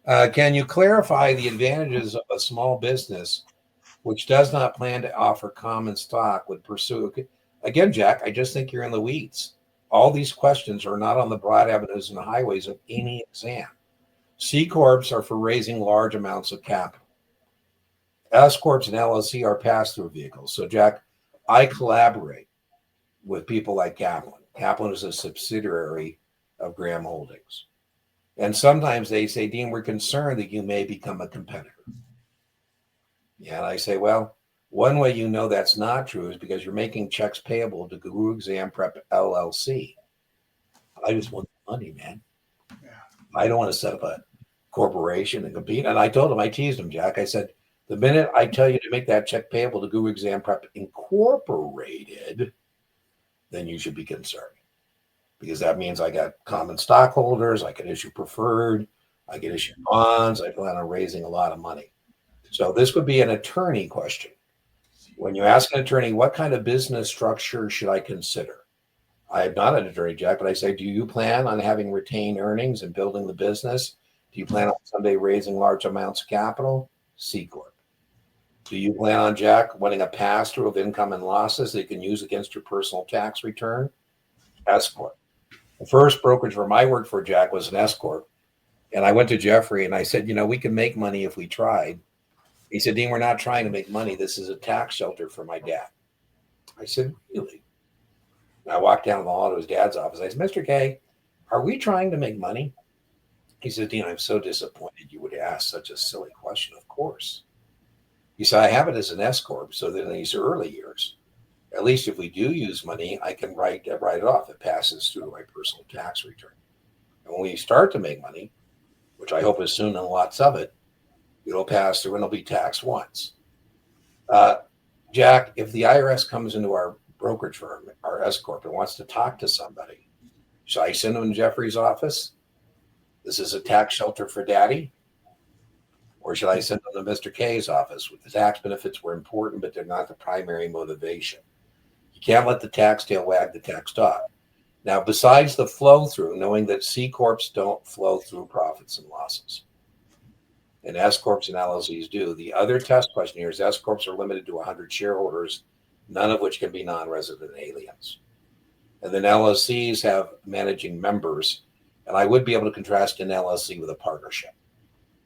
Can you clarify the advantages of a small business which does not plan to offer common stock would pursue? Again, Jack, I just think you're in the weeds. All these questions are not on the broad avenues and highways of any exam. C corps are for raising large amounts of capital. S corps and LLC are pass-through vehicles. So, Jack, I collaborate with people like Kaplan. Kaplan is a subsidiary of Graham Holdings. And sometimes they say, Dean, we're concerned that you may become a competitor. Yeah, and I say, well, one way you know that's not true is because you're making checks payable to Guru Exam Prep LLC. I just want the money, man. Yeah. I don't want to set up a corporation and compete. And I told him, I teased him, Jack. I said, the minute I tell you to make that check payable to Guru Exam Prep Incorporated, then you should be concerned. Because that means I got common stockholders, I can issue preferred, I can issue bonds, I plan on raising a lot of money. So this would be an attorney question. When you ask an attorney, what kind of business structure should I consider? I am not an attorney, Jack, but I say, do you plan on having retained earnings and building the business? Do you plan on someday raising large amounts of capital? C Corp. Do you plan on, Jack, wanting a pass-through of income and losses that you can use against your personal tax return? S Corp. The first brokerage firm I worked for, Jack, was an S Corp. And I went to Jeffrey and I said, we can make money if we tried. He said, Dean, we're not trying to make money. This is a tax shelter for my dad. I said, really? And I walked down the hall to his dad's office. I said, Mr. K, are we trying to make money? He said, Dean, I'm so disappointed you would ask such a silly question. Of course. He said, I have it as an S Corp. So that in these early years, at least if we do use money, I can write it off. It passes through my personal tax return. And when we start to make money, which I hope is soon and lots of it, it'll pass through and it'll be taxed once. Jack, if the IRS comes into our brokerage firm, our S Corp, and wants to talk to somebody, should I send them to Jeffrey's office? This is a tax shelter for daddy? Or should I send them to Mr. K's office? The tax benefits were important, but they're not the primary motivation. You can't let the tax tail wag the tax dog. Now, besides the flow through, knowing that C Corps don't flow through profits and losses, and S Corps and LLCs do, the other test question here is S Corps are limited to 100 shareholders, none of which can be non-resident aliens. And then LLCs have managing members, and I would be able to contrast an LLC with a partnership,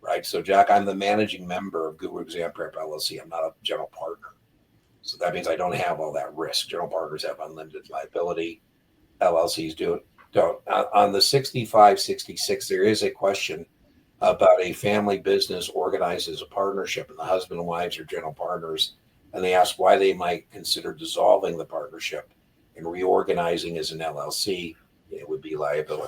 right? So, Jack, I'm the managing member of Guru Exam Prep LLC. I'm not a general partner. So that means I don't have all that risk. General partners have unlimited liability. LLCs don't. On the 65-66, there is a question about a family business organized as a partnership, and the husband and wives are general partners, and they ask why they might consider dissolving the partnership and reorganizing as an LLC. It would be liability.